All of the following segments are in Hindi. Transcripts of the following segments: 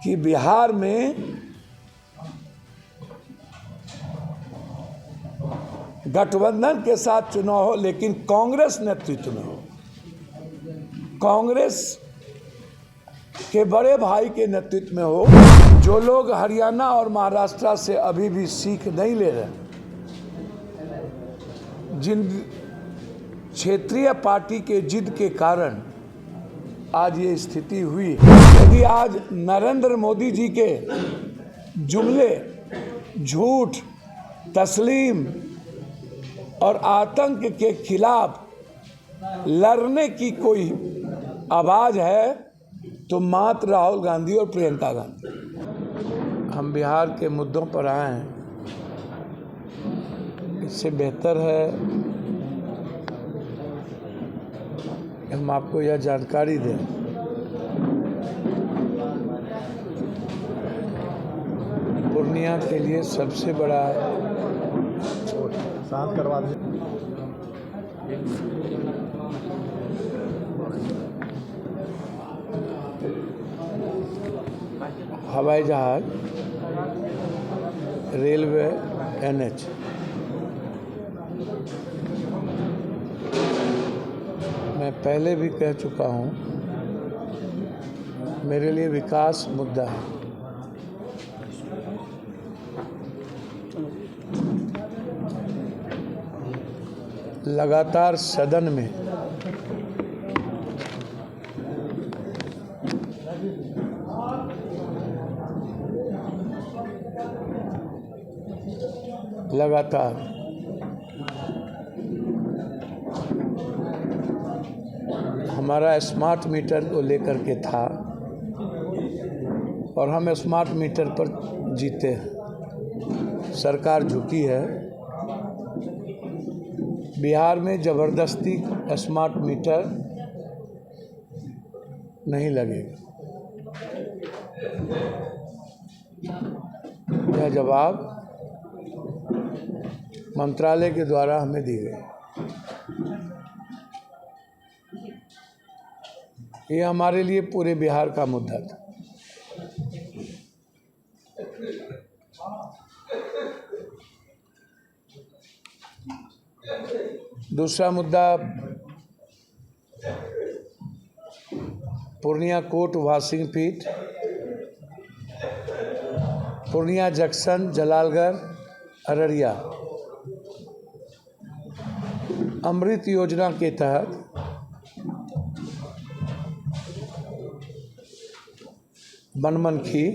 कि बिहार में गठबंधन के साथ चुनाव हो, लेकिन कांग्रेस नेतृत्व में हो, कांग्रेस के बड़े भाई के नेतृत्व में हो। जो लोग हरियाणा और महाराष्ट्र से अभी भी सीख नहीं ले रहे, जिन क्षेत्रीय पार्टी के जिद के कारण आज ये स्थिति हुई। यदि आज नरेंद्र मोदी जी के जुमले, झूठ, तस्लीम और आतंक के खिलाफ लड़ने की कोई आवाज़ है तो मात्र राहुल गांधी और प्रियंका गांधी। हम बिहार के मुद्दों पर आए हैं, इससे बेहतर है हम आपको यह जानकारी दें पूर्णिया के लिए सबसे बड़ा शांत करवा दें। हवाई जहाज, रेलवे, NH मैं पहले भी कह चुका हूँ, मेरे लिए विकास मुद्दा है। लगातार सदन में लगातार हमारा स्मार्ट मीटर को लेकर के था और हम स्मार्ट मीटर पर जीते हैं। सरकार झुकी है। बिहार में ज़बरदस्ती स्मार्ट मीटर नहीं लगेगा। यह जवाब मंत्रालय के द्वारा हमें दी गई। ये हमारे लिए पूरे बिहार का मुद्दा था। दूसरा मुद्दा पूर्णिया कोर्ट वाशिंग पीठ, पूर्णिया जंक्शन, जलालगढ़, अररिया अमृत योजना के तहत बनमनखी,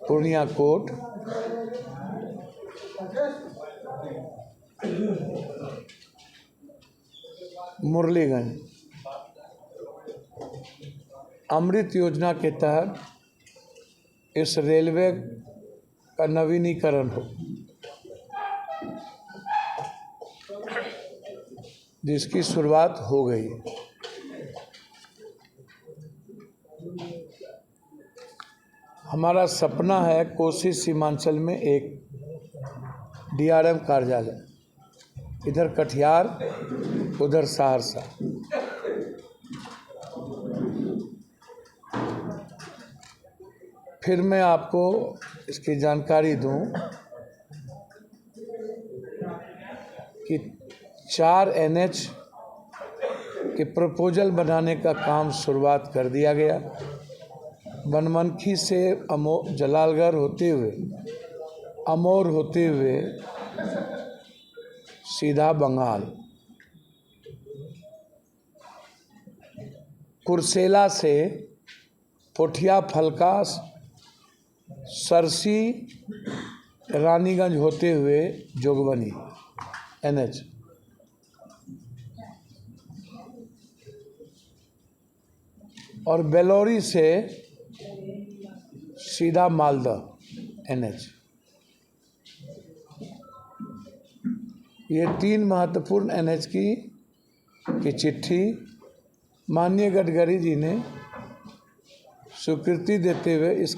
पूर्णिया कोर्ट, मुरलीगंज अमृत योजना के तहत इस रेलवे का नवीनीकरण हो, जिसकी शुरुआत हो गई। हमारा सपना है कोसी सीमांचल में एक DRM कार्यालय, इधर कटिहार, उधर सहरसा। फिर मैं आपको इसकी जानकारी दूं कि 4 NH के प्रपोजल बनाने का काम शुरुआत कर दिया गया। बनमनखी से जलालगढ़ होते हुए, अमौर होते हुए सीधा बंगाल, कुर्सेला से पोठिया, फलका, सरसी, रानीगंज होते हुए जोगबनी NH, और बेलौरी से सीधा मालदा NH। ये 3 महत्वपूर्ण NH की चिट्ठी माननीय गडकरी जी ने स्वीकृति देते हुए इस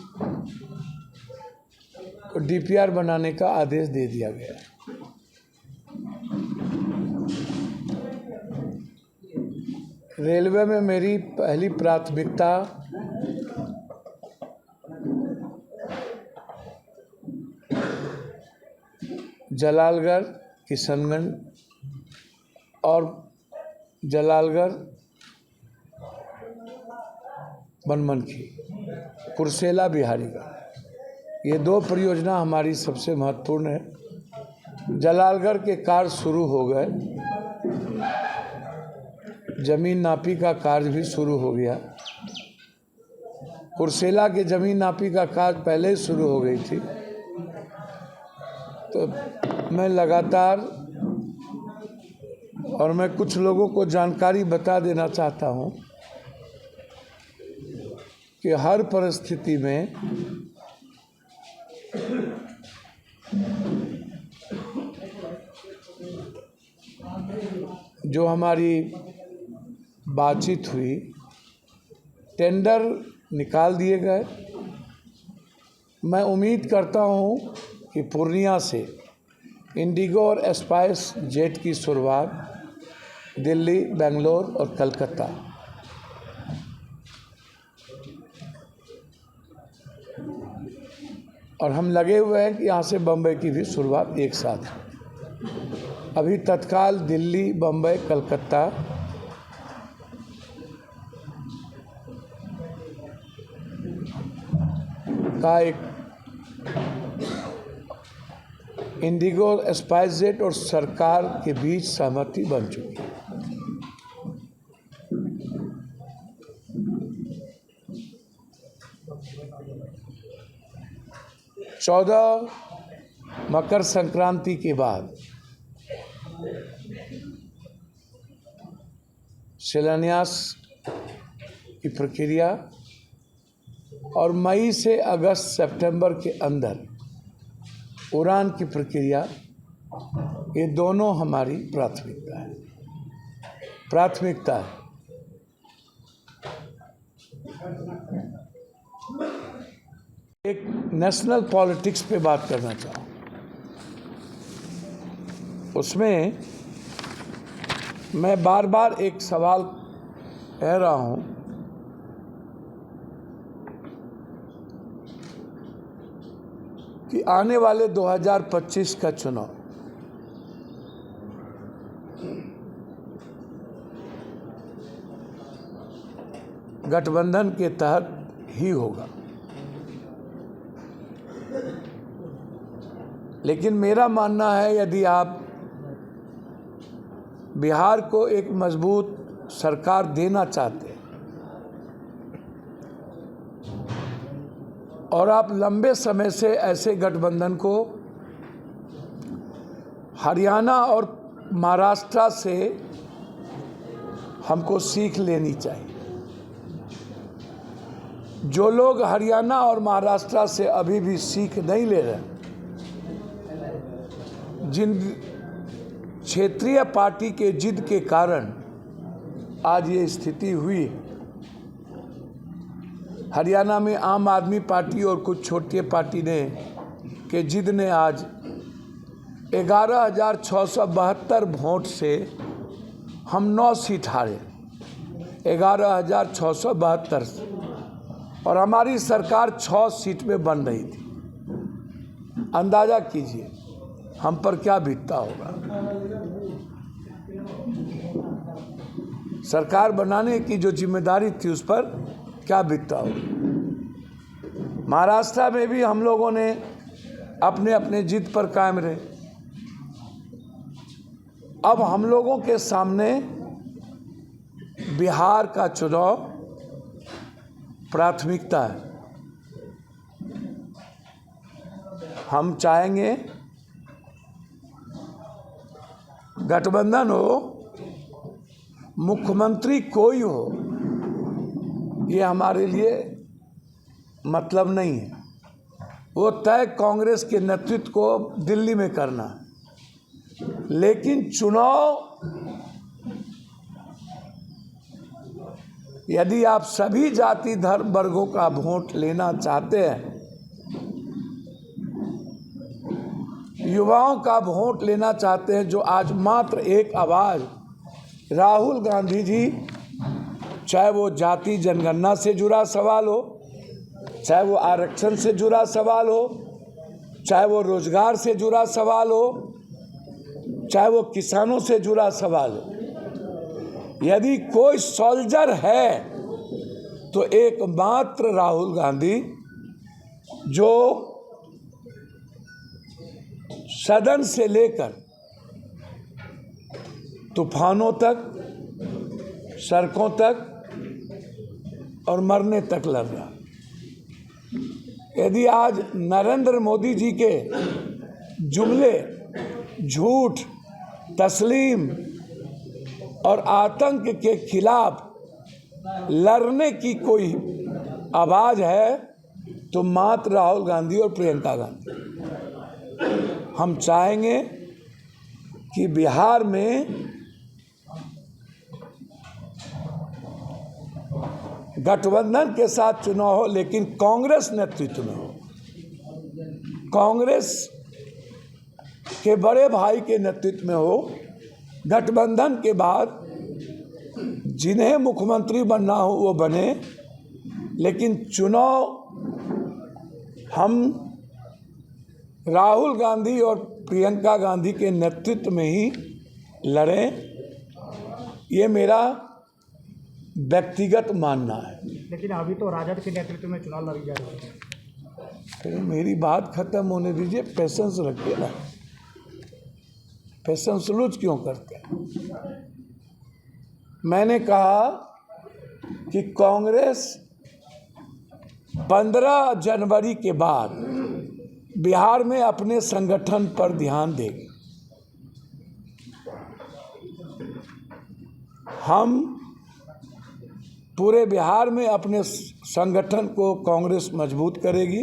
DPR बनाने का आदेश दे दिया गया। रेलवे में मेरी पहली प्राथमिकता जलालगढ़, किशनगंज और जलालगढ़ बनमनखी, कुर्सेला बिहारीगढ़, ये 2 परियोजना हमारी सबसे महत्वपूर्ण है। जलालगढ़ के कार्य शुरू हो गए, जमीन नापी का कार्य भी शुरू हो गया। कुर्सेला के जमीन नापी का कार्य पहले ही शुरू हो गई थी। तो मैं लगातार और मैं कुछ लोगों को जानकारी बता देना चाहता हूं कि हर परिस्थिति में जो हमारी बातचीत हुई, टेंडर निकाल दिए गए। मैं उम्मीद करता हूं कि पूर्णिया से इंडिगो और स्पाइस जेट की शुरुआत दिल्ली, बेंगलोर और कलकत्ता, और हम लगे हुए हैं कि यहाँ से बम्बई की भी शुरुआत एक साथ। अभी तत्काल दिल्ली, बम्बई, कलकत्ता का एक इंडिगो, स्पाइस जेट और सरकार के बीच सहमति बन चुकी है। चौदह मकर संक्रांति के बाद शिलान्यास की प्रक्रिया और मई से अगस्त सितंबर के अंदर उड़ान की प्रक्रिया, ये दोनों हमारी प्राथमिकता है। एक नेशनल पॉलिटिक्स पे बात करना चाहूँ। उसमें मैं बार बार एक सवाल कह रहा हूँ कि आने वाले 2025 का चुनाव गठबंधन के तहत ही होगा। लेकिन मेरा मानना है, यदि आप बिहार को एक मजबूत सरकार देना चाहते हैं और आप लंबे समय से ऐसे गठबंधन को हरियाणा और महाराष्ट्र से हमको सीख लेनी चाहिए। जो लोग हरियाणा और महाराष्ट्र से अभी भी सीख नहीं ले रहे, जिन क्षेत्रीय पार्टी के जिद के कारण आज ये स्थिति हुई। हरियाणा में आम आदमी पार्टी और कुछ छोटी पार्टी के जिद ने आज 11,672 वोट से हम 9 सीट हारे, 11,672 से, और हमारी सरकार 6 सीट में बन रही थी। अंदाजा कीजिए हम पर क्या बीतता होगा। सरकार बनाने की जो जिम्मेदारी थी उस पर क्या बीतता होगा। महाराष्ट्र में भी हम लोगों ने अपने अपने जिद पर कायम रहे। अब हम लोगों के सामने बिहार का चुनाव प्राथमिकता है। हम चाहेंगे गठबंधन हो, मुख्यमंत्री कोई हो, ये हमारे लिए मतलब नहीं है। वो तय कांग्रेस के नेतृत्व को दिल्ली में करना है। लेकिन चुनाव यदि आप सभी जाति धर्म वर्गों का वोट लेना चाहते हैं, युवाओं का वोट लेना चाहते हैं, जो आज मात्र एक आवाज़ राहुल गांधी जी, चाहे वो जाति जनगणना से जुड़ा सवाल हो, चाहे वो आरक्षण से जुड़ा सवाल हो, चाहे वो रोजगार से जुड़ा सवाल हो, चाहे वो किसानों से जुड़ा सवाल हो। यदि कोई सोल्जर है तो एकमात्र राहुल गांधी, जो सदन से लेकर तूफानों तक, सड़कों तक और मरने तक लड़ रहा। यदि आज नरेंद्र मोदी जी के जुमले, झूठ, तस्लीम और आतंक के खिलाफ लड़ने की कोई आवाज है तो मात्र राहुल गांधी और प्रियंका गांधी। हम चाहेंगे कि बिहार में गठबंधन के साथ चुनाव हो, लेकिन कांग्रेस नेतृत्व में हो। कांग्रेस के बड़े भाई के नेतृत्व में हो। गठबंधन के बाद जिन्हें मुख्यमंत्री बनना हो वो बने, लेकिन चुनाव हम राहुल गांधी और प्रियंका गांधी के नेतृत्व में ही लड़ें। ये मेरा व्यक्तिगत मानना है। लेकिन अभी तो राजद के नेतृत्व में चुनाव लड़ी जा रही है। फिर मेरी बात खत्म होने दीजिए, पेशेंस रखिए ना। पेशेंस लूज क्यों करते हैं? मैंने कहा कि कांग्रेस 15 जनवरी के बाद बिहार में अपने संगठन पर ध्यान देगी। हम पूरे बिहार में अपने संगठन को कांग्रेस मजबूत करेगी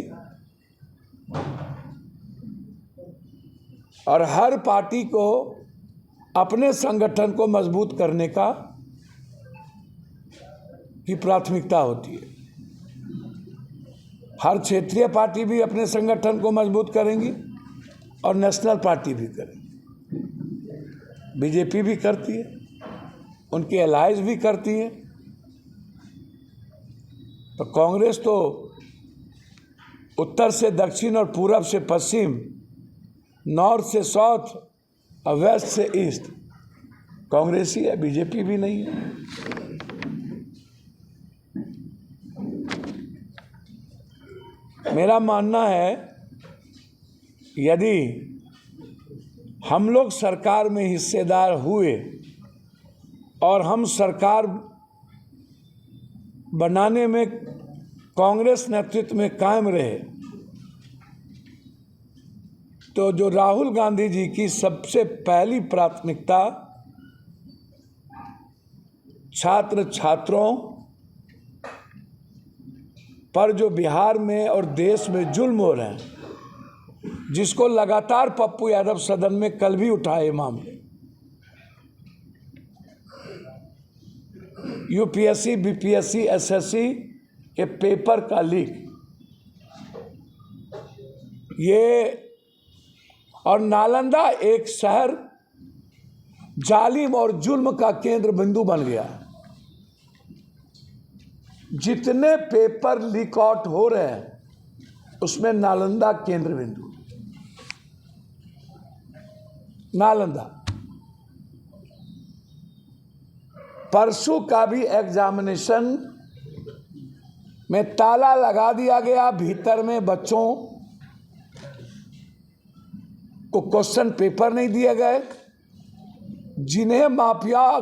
और हर पार्टी को अपने संगठन को मजबूत करने की प्राथमिकता होती है। हर क्षेत्रीय पार्टी भी अपने संगठन को मजबूत करेंगी और नेशनल पार्टी भी करेंगी। बीजेपी भी करती है, उनकी अलायंस भी करती है। तो कांग्रेस तो उत्तर से दक्षिण और पूरब से पश्चिम, नॉर्थ से साउथ और वेस्ट से ईस्ट कांग्रेस ही है, बीजेपी भी नहीं है। मेरा मानना है यदि हम लोग सरकार में हिस्सेदार हुए और हम सरकार बनाने में कांग्रेस नेतृत्व में कायम रहे, तो जो राहुल गांधी जी की सबसे पहली प्राथमिकता छात्र छात्रों पर जो बिहार में और देश में जुल्म हो रहे हैं, जिसको लगातार पप्पू यादव सदन में कल भी उठाए मामले, यूपीएससी, बीपीएससी, एसएससी के पेपर का लीक, ये और नालंदा एक शहर जालिम और जुल्म का केंद्र बिंदु बन गया। जितने पेपर लीक आउट हो रहे हैं उसमें नालंदा केंद्र बिंदु। नालंदा परसों का भी एग्जामिनेशन में ताला लगा दिया गया, भीतर में बच्चों को क्वेश्चन पेपर नहीं दिए गए। जिन्हें माफिया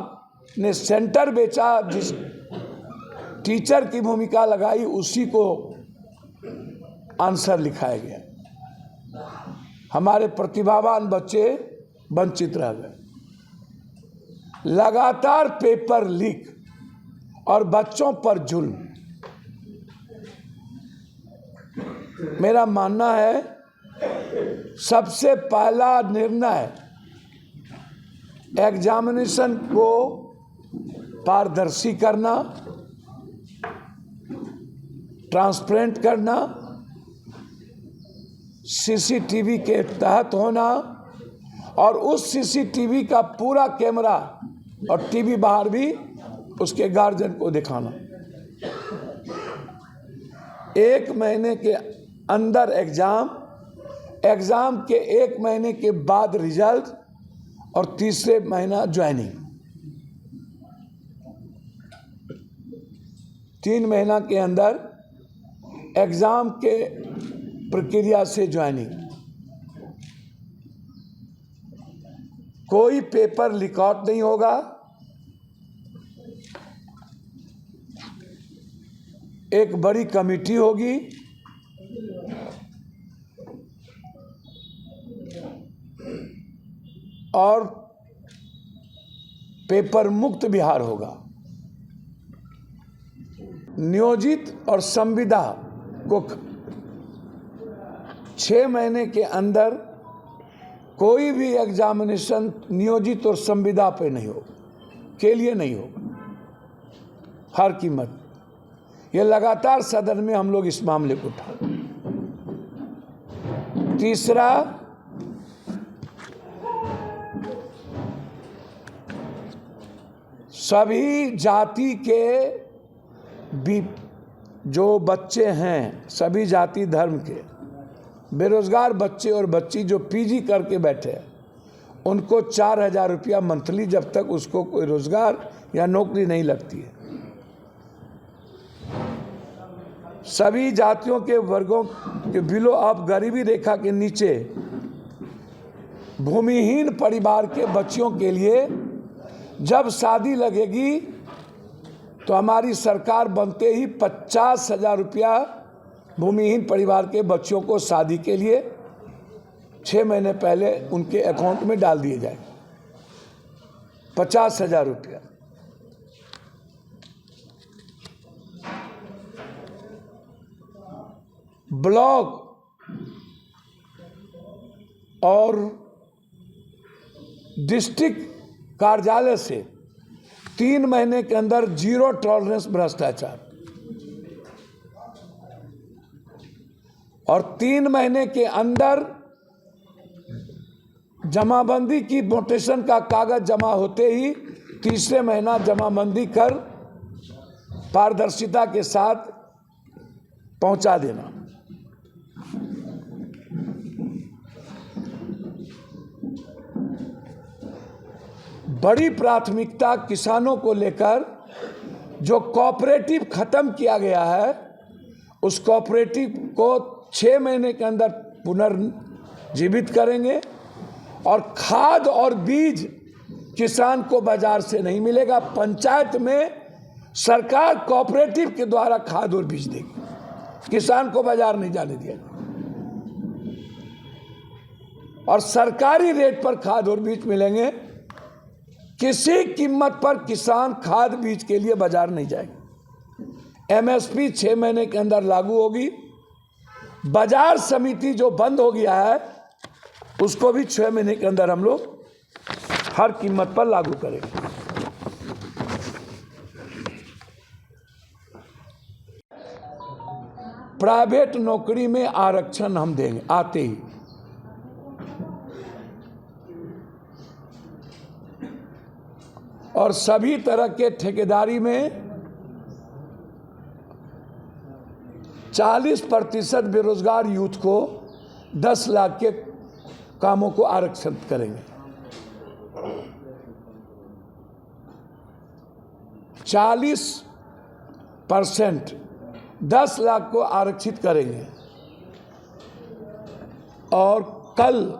ने सेंटर बेचा, जिस टीचर की भूमिका लगाई, उसी को आंसर लिखाया गया। हमारे प्रतिभावान बच्चे वंचित रह गए। लगातार पेपर लीक और बच्चों पर जुल्म। मेरा मानना है सबसे पहला निर्णय एग्जामिनेशन को पारदर्शी करना, ट्रांसपेरेंट करना, सीसीटीवी के तहत होना और उस सीसीटीवी का पूरा कैमरा और टीवी बाहर भी उसके गार्जियन को दिखाना। 1 महीने के अंदर एग्जाम एग्ज़ाम के 1 महीने के बाद रिजल्ट और तीसरे महीना ज्वाइनिंग। 3 महीना के अंदर एग्ज़ाम के प्रक्रिया से ज्वाइनिंग। कोई पेपर लीक आउट नहीं होगा। एक बड़ी कमेटी होगी और पेपर मुक्त बिहार होगा। नियोजित और संविदा को 6 महीने के अंदर कोई भी एग्जामिनेशन नियोजित और संविदा पे नहीं होगा, के लिए नहीं होगा हर कीमत। ये लगातार सदन में हम लोग इस मामले को उठा। तीसरा, सभी जाति के भी जो बच्चे हैं, सभी जाति धर्म के बेरोजगार बच्चे और बच्ची जो पीजी करके बैठे हैं, उनको 4,000 रुपया मंथली जब तक उसको कोई रोजगार या नौकरी नहीं लगती है। सभी जातियों के वर्गों के बिलो ऑफ गरीबी रेखा के नीचे भूमिहीन परिवार के बच्चियों के लिए जब शादी लगेगी तो हमारी सरकार बनते ही 50,000 रुपया भूमिहीन परिवार के बच्चों को शादी के लिए 6 महीने पहले उनके अकाउंट में डाल दिए जाए। 50,000 रुपया। ब्लॉक और डिस्ट्रिक्ट कार्यालय से 3 महीने के अंदर 0 टॉलरेंस भ्रष्टाचार और 3 महीने के अंदर जमाबंदी की नोटेशन का कागज जमा होते ही तीसरे महीना जमाबंदी कर पारदर्शिता के साथ पहुंचा देना। बड़ी प्राथमिकता किसानों को लेकर जो कोऑपरेटिव खत्म किया गया है, उस कोऑपरेटिव को 6 महीने के अंदर पुनर्जीवित करेंगे और खाद और बीज किसान को बाजार से नहीं मिलेगा। पंचायत में सरकार कोऑपरेटिव के द्वारा खाद और बीज देगी, किसान को बाजार नहीं जाने दिया और सरकारी रेट पर खाद और बीज मिलेंगे। किसी कीमत पर किसान खाद बीज के लिए बाजार नहीं जाएगा। एमएसपी 6 महीने के अंदर लागू होगी। बाजार समिति जो बंद हो गया है उसको भी 6 महीने के अंदर हम लोग हर कीमत पर लागू करेंगे। प्राइवेट नौकरी में आरक्षण हम देंगे आते ही। और सभी तरह के ठेकेदारी में 40% बेरोजगार यूथ को 10 लाख के कामों को आरक्षित करेंगे। 40% 10 लाख को आरक्षित करेंगे। और कल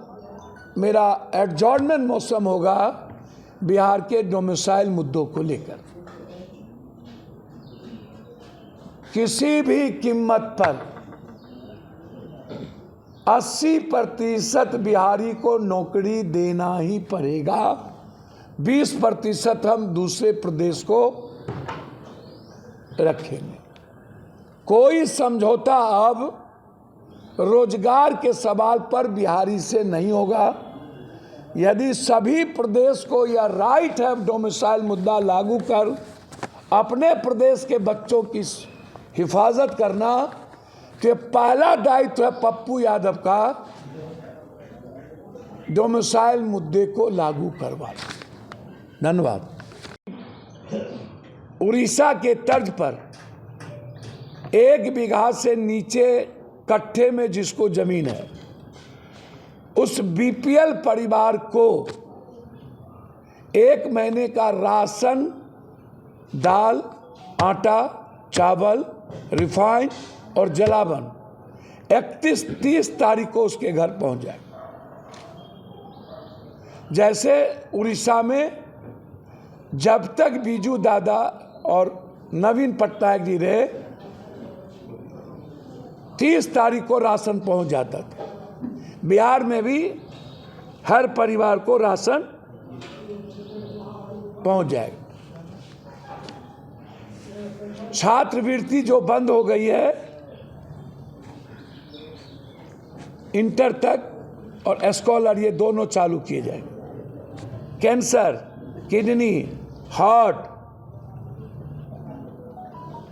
मेरा एडजॉर्नमेंट मौसम होगा बिहार के डोमिसाइल मुद्दों को लेकर। किसी भी कीमत पर 80% बिहारी को नौकरी देना ही पड़ेगा। 20% हम दूसरे प्रदेश को रखेंगे। कोई समझौता अब रोजगार के सवाल पर बिहारी से नहीं होगा। यदि सभी प्रदेश को यह राइट है डोमिसाइल मुद्दा लागू कर अपने प्रदेश के बच्चों की हिफाजत करना, तो पहला दायित्व है पप्पू यादव का डोमिसाइल मुद्दे को लागू करवाना। धन्यवाद। उड़ीसा के तर्ज पर 1 बीघा से नीचे कट्ठे में जिसको जमीन है उस बीपीएल परिवार को 1 महीने का राशन, दाल, आटा, चावल, रिफाइन और जलावन 31-30 तारीख को उसके घर पहुंच जाए। जैसे उड़ीसा में जब तक बीजू दादा और नवीन पटनायक जी रहे 30 तारीख को राशन पहुंच जाता था, बिहार में भी हर परिवार को राशन पहुंच जाएगा। छात्रवृत्ति जो बंद हो गई है इंटर तक और स्कॉलर ये दोनों चालू किए जाएंगे। कैंसर, किडनी, हार्ट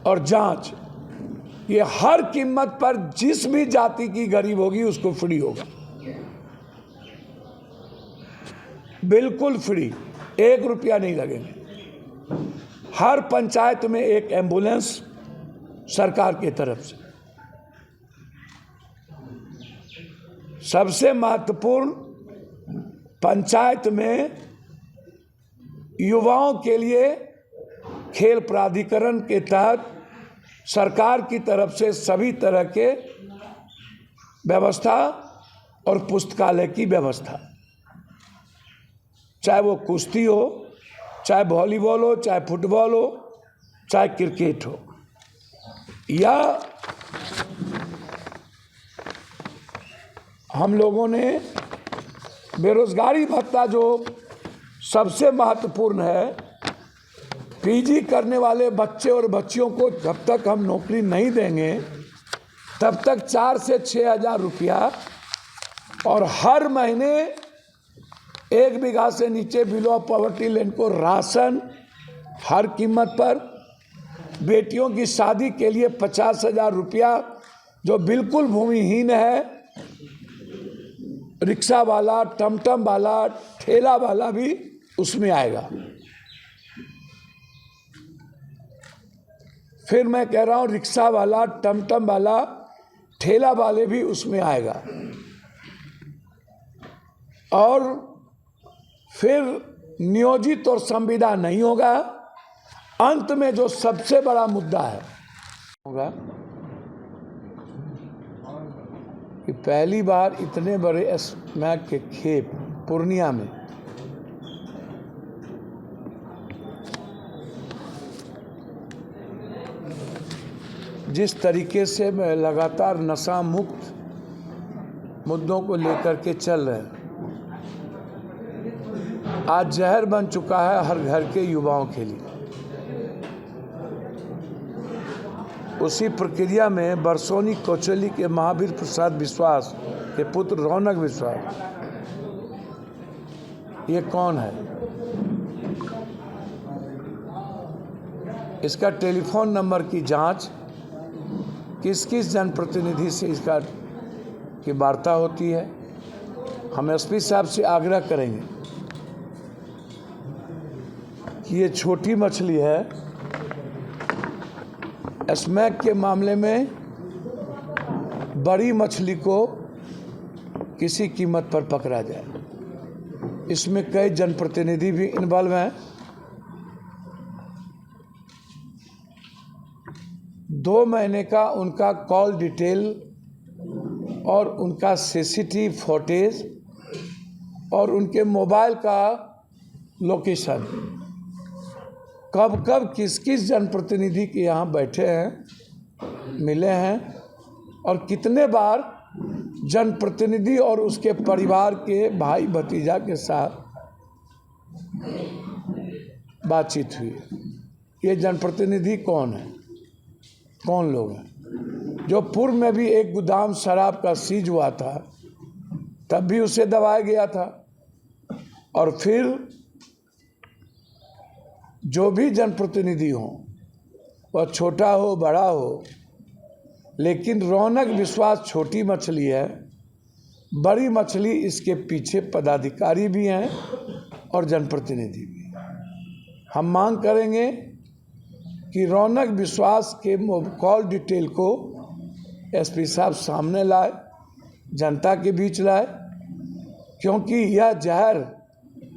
और जांच, ये हर कीमत पर जिस भी जाति की गरीब होगी उसको फ्री होगा, बिल्कुल फ्री, 1 रुपया नहीं लगेगा। हर पंचायत में एक एम्बुलेंस सरकार की तरफ से। सबसे महत्वपूर्ण, पंचायत में युवाओं के लिए खेल प्राधिकरण के तहत सरकार की तरफ से सभी तरह के व्यवस्था और पुस्तकालय की व्यवस्था, चाहे वो कुश्ती हो, चाहे वॉलीबॉल हो, चाहे फुटबॉल हो, चाहे क्रिकेट हो, या हम लोगों ने बेरोजगारी भत्ता जो सबसे महत्वपूर्ण है, पीजी करने वाले बच्चे और बच्चियों को जब तक हम नौकरी नहीं देंगे तब तक 4 से 6 हज़ार रुपया और हर महीने 1 बीघा से नीचे बिलो ऑफ पॉवर्टी लाइन को राशन हर कीमत पर। बेटियों की शादी के लिए 50,000 रुपया, जो बिल्कुल भूमिहीन है, रिक्शा वाला, टमटम वाला, ठेला वाला भी उसमें आएगा। फिर मैं कह रहा हूँ, रिक्शा वाला, टमटम वाला, ठेला वाले भी उसमें आएगा। और फिर नियोजित और संविदा नहीं होगा। अंत में जो सबसे बड़ा मुद्दा है होगा कि पहली बार इतने बड़े स्मैक के खेप पूर्णिया में जिस तरीके से मैं लगातार नशा मुक्त मुद्दों को लेकर के चल रहे हैं, आज जहर बन चुका है हर घर के युवाओं के लिए। उसी प्रक्रिया में बरसोनी कोचली के महावीर प्रसाद विश्वास के पुत्र रौनक विश्वास, ये कौन है? इसका टेलीफोन नंबर की जांच, किस किस जनप्रतिनिधि से इसका की वार्ता होती है, हम एसपी साहब से आग्रह करेंगे कि ये छोटी मछली है, स्मैक के मामले में बड़ी मछली को किसी कीमत पर पकड़ा जाए। इसमें कई जनप्रतिनिधि भी इन्वॉल्व हैं। 2 महीने का उनका कॉल डिटेल और उनका सीसीटीवी फुटेज और उनके मोबाइल का लोकेशन, कब कब किस किस जनप्रतिनिधि के यहाँ बैठे हैं, मिले हैं और कितने बार जनप्रतिनिधि और उसके परिवार के भाई भतीजा के साथ बातचीत हुई। ये जनप्रतिनिधि कौन है, कौन लोग हैं? जो पूर्व में भी एक गोदाम शराब का सीज हुआ था तब भी उसे दबाया गया था। और फिर जो भी जनप्रतिनिधि हो, वह छोटा हो बड़ा हो, लेकिन रौनक विश्वास छोटी मछली है, बड़ी मछली इसके पीछे पदाधिकारी भी हैं और जनप्रतिनिधि भी। हम मांग करेंगे कि रौनक विश्वास के कॉल डिटेल को एसपी साहब सामने लाए, जनता के बीच लाए क्योंकि यह जहर